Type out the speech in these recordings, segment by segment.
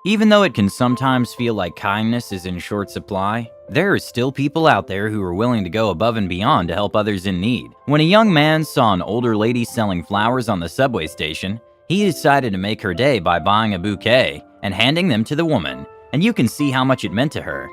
Even though it can sometimes feel like kindness is in short supply, there are still people out there who are willing to go above and beyond to help others in need. When a young man saw an older lady selling flowers on the subway station, he decided to make her day by buying a bouquet and handing them to the woman, and you can see how much it meant to her.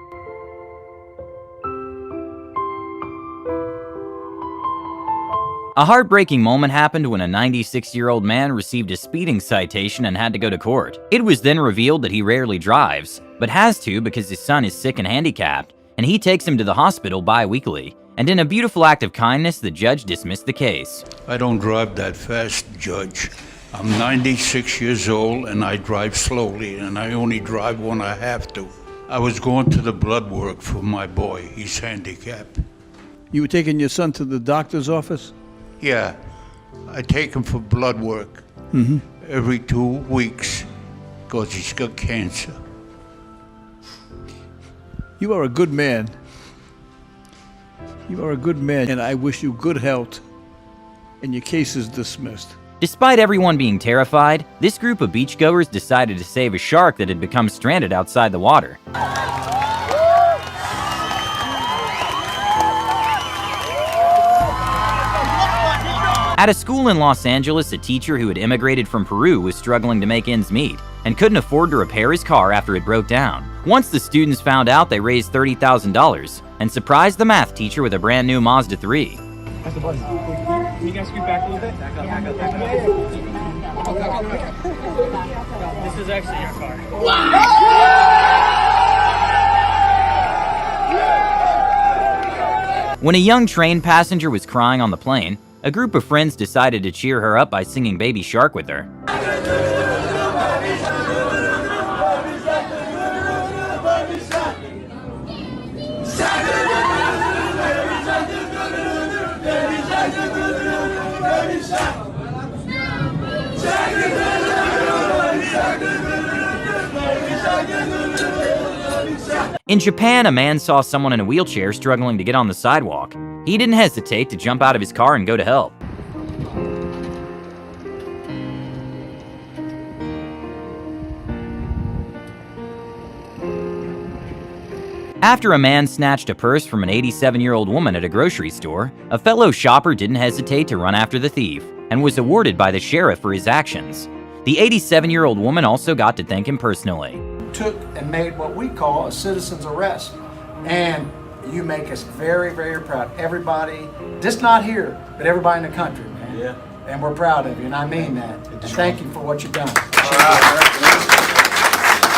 A heartbreaking moment happened when a 96-year-old man received a speeding citation and had to go to court. It was then revealed that he rarely drives, but has to because his son is sick and handicapped, and he takes him to the hospital bi-weekly. And in a beautiful act of kindness, the judge dismissed the case. I don't drive that fast, Judge. I'm 96 years old and I drive slowly, and I only drive when I have to. I was going to the blood work for my boy. He's handicapped. You were taking your son to the doctor's office? Yeah, I take him for blood work every 2 weeks because he's got cancer. You are a good man. You are a good man, and I wish you good health. And your case is dismissed. Despite everyone being terrified, this group of beachgoers decided to save a shark that had become stranded outside the water. At a school in Los Angeles, a teacher who had immigrated from Peru was struggling to make ends meet and couldn't afford to repair his car after it broke down. Once the students found out, they raised $30,000 and surprised the math teacher with a brand new Mazda 3. Can you guys scoot back a little bit? Back up. This is actually your car. When a young train passenger was crying on the plane, a group of friends decided to cheer her up by singing Baby Shark with her. In Japan, a man saw someone in a wheelchair struggling to get on the sidewalk. He didn't hesitate to jump out of his car and go to help. After a man snatched a purse from an 87-year-old woman at a grocery store, a fellow shopper didn't hesitate to run after the thief and was awarded by the sheriff for his actions. The 87-year-old woman also got to thank him personally. Took and made what we call a citizen's arrest, and you make us very, very proud. Everybody, just not here, but everybody in the country, man. Yeah. And we're proud of you, and I mean that. And thank you for what you've done.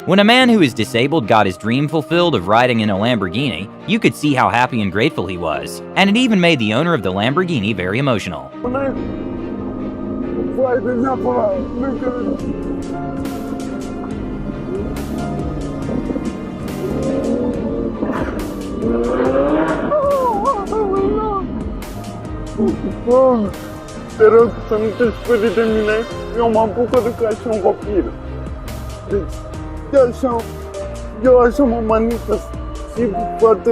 When a man who is disabled got his dream fulfilled of riding in a Lamborghini, you could see how happy and grateful he was. And it even made the owner of the Lamborghini very emotional. Pero să nu te sperii de mine, eu mă bucur că așa un copil. Deci, eu așa mă manifest.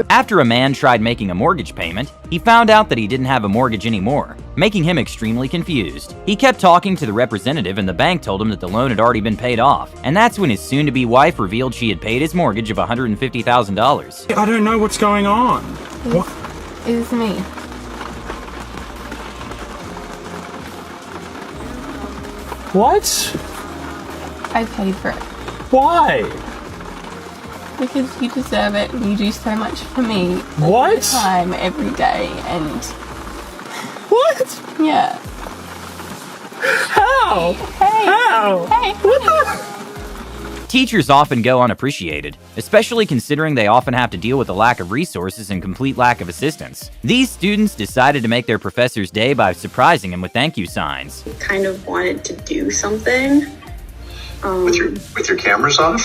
After a man tried making a mortgage payment, he found out that he didn't have a mortgage anymore, making him extremely confused. He kept talking to the representative and the bank told him that the loan had already been paid off, and that's when his soon-to-be wife revealed she had paid his mortgage of $150,000. I don't know what's going on. What? It's me. What? I paid for it. Why? Because you deserve it and you do so much for me. What? All the time, every day, and... What? Yeah. How? Hey! How? Hey! What the? Teachers often go unappreciated, especially considering they often have to deal with a lack of resources and complete lack of assistance. These students decided to make their professor's day by surprising him with thank you signs. Kind of wanted to do something. With your cameras off?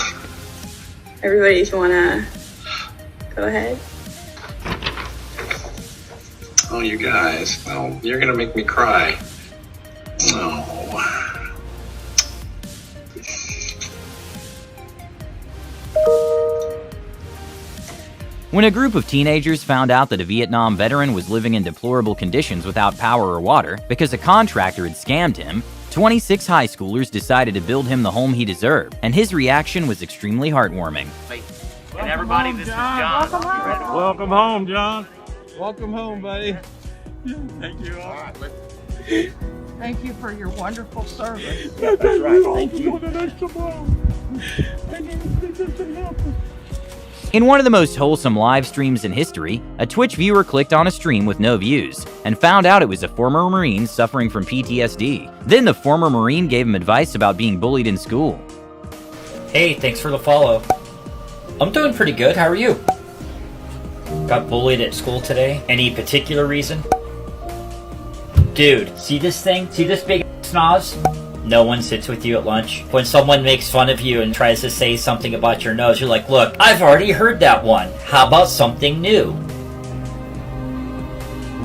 Everybody, if you want to go ahead. Oh, you guys. Well, you're going to make me cry. Oh. When a group of teenagers found out that a Vietnam veteran was living in deplorable conditions without power or water because a contractor had scammed him, 26 high schoolers decided to build him the home he deserved, and his reaction was extremely heartwarming. And everybody, this is John. Welcome home, John. Welcome home, buddy. Thank you. Thank you for your wonderful service. That's right. Thank you. In one of the most wholesome live streams in history, a Twitch viewer clicked on a stream with no views and found out it was a former Marine suffering from PTSD. Then the former Marine gave him advice about being bullied in school. Hey, thanks for the follow. I'm doing pretty good, how are you? Got bullied at school today? Any particular reason? Dude, see this thing? See this big snaz? No one sits with you at lunch. When someone makes fun of you and tries to say something about your nose, you're like, look, I've already heard that one. How about something new?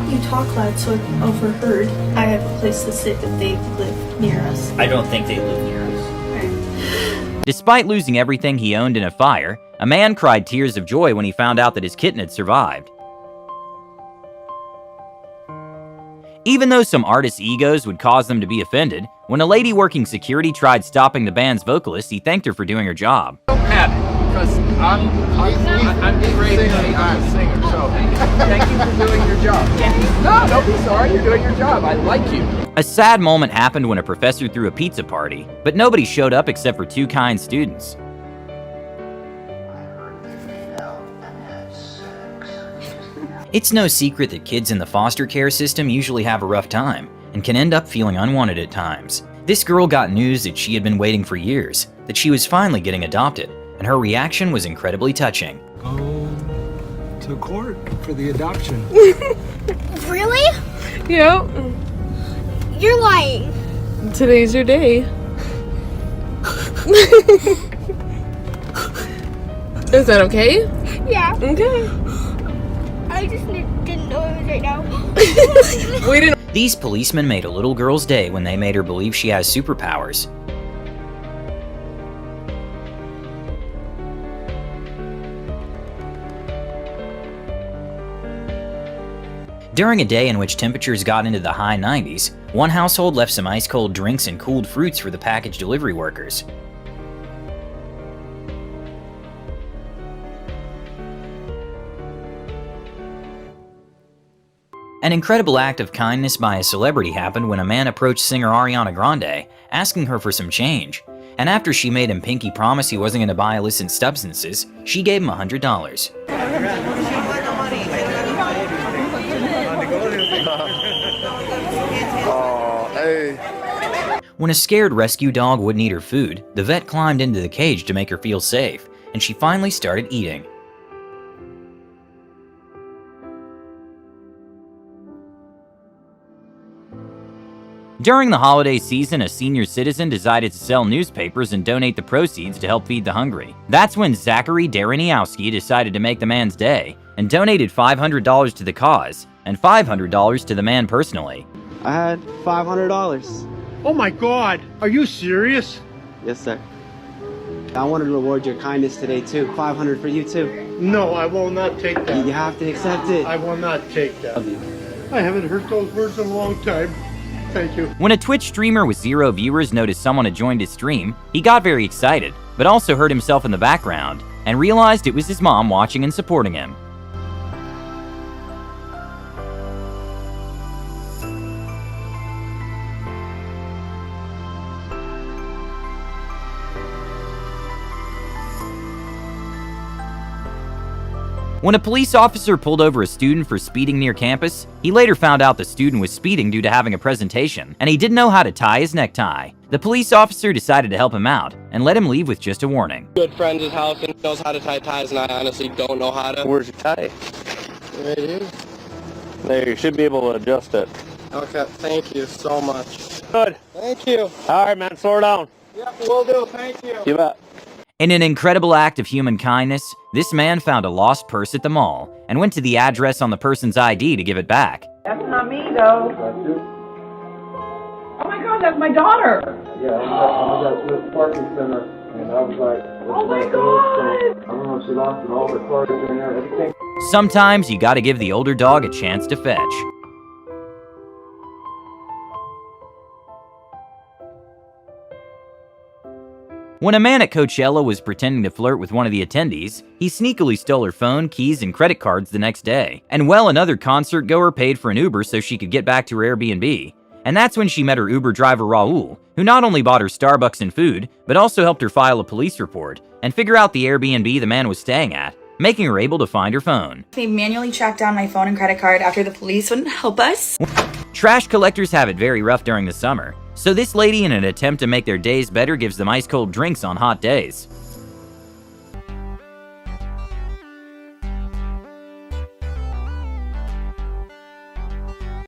You talk loud, so I overheard. I have a place to sit if they live near us. I don't think they live near us. Despite losing everything he owned in a fire, a man cried tears of joy when he found out that his kitten had survived. Even though some artists' egos would cause them to be offended, when a lady working security tried stopping the band's vocalist, he thanked her for doing her job. I don't have it, because I'm getting ready to be a singer, so thank you for doing your job. No, don't be sorry, you're doing your job. I like you. A sad moment happened when a professor threw a pizza party, but nobody showed up except for 2 kind students. It's no secret that kids in the foster care system usually have a rough time and can end up feeling unwanted at times. This girl got news that she had been waiting for years, that she was finally getting adopted, and her reaction was incredibly touching. Go to court for the adoption. Really? Yep. You're lying. Today's your day. Is that okay? Yeah. Okay. I just didn't know it was right now. We didn't. These policemen made a little girl's day when they made her believe she has superpowers. During a day in which temperatures got into the high 90s, one household left some ice-cold drinks and cooled fruits for the package delivery workers. An incredible act of kindness by a celebrity happened when a man approached singer Ariana Grande, asking her for some change. And after she made him pinky promise he wasn't going to buy illicit substances, she gave him $100. When a scared rescue dog wouldn't eat her food, the vet climbed into the cage to make her feel safe, and she finally started eating. During the holiday season, a senior citizen decided to sell newspapers and donate the proceeds to help feed the hungry. That's when Zachary Dareniowski decided to make the man's day and donated $500 to the cause and $500 to the man personally. I had $500. Oh my God, are you serious? Yes, sir. I wanted to reward your kindness today too. $500 for you too. No, I will not take that. You have to accept it. I will not take that. I haven't heard those words in a long time. Thank you. When a Twitch streamer with 0 viewers noticed someone had joined his stream, he got very excited, but also heard himself in the background and realized it was his mom watching and supporting him. When a police officer pulled over a student for speeding near campus, he later found out the student was speeding due to having a presentation, and he didn't know how to tie his necktie. The police officer decided to help him out and let him leave with just a warning. Good friend at house and knows how to tie ties, and I honestly don't know how to. Where's your tie? Right here. There, you should be able to adjust it. Okay, thank you so much. Good. Thank you. All right, man, slow her down. Yep, will do. Thank you. You bet. In an incredible act of human kindness, this man found a lost purse at the mall and went to the address on the person's ID to give it back. That's not me, though. Oh my God, that's my daughter. Yeah, I was at this parking center, and I was like, oh my God. I don't know if she lost it, all the cards in there, everything. Sometimes you gotta give the older dog a chance to fetch. When a man at Coachella was pretending to flirt with one of the attendees, he sneakily stole her phone, keys, and credit cards the next day. And well, another concert goer paid for an Uber so she could get back to her Airbnb. And that's when she met her Uber driver Raul, who not only bought her Starbucks and food, but also helped her file a police report and figure out the Airbnb the man was staying at, making her able to find her phone. They manually tracked down my phone and credit card after the police wouldn't help us. Trash collectors have it very rough during the summer, so this lady, in an attempt to make their days better, gives them ice-cold drinks on hot days.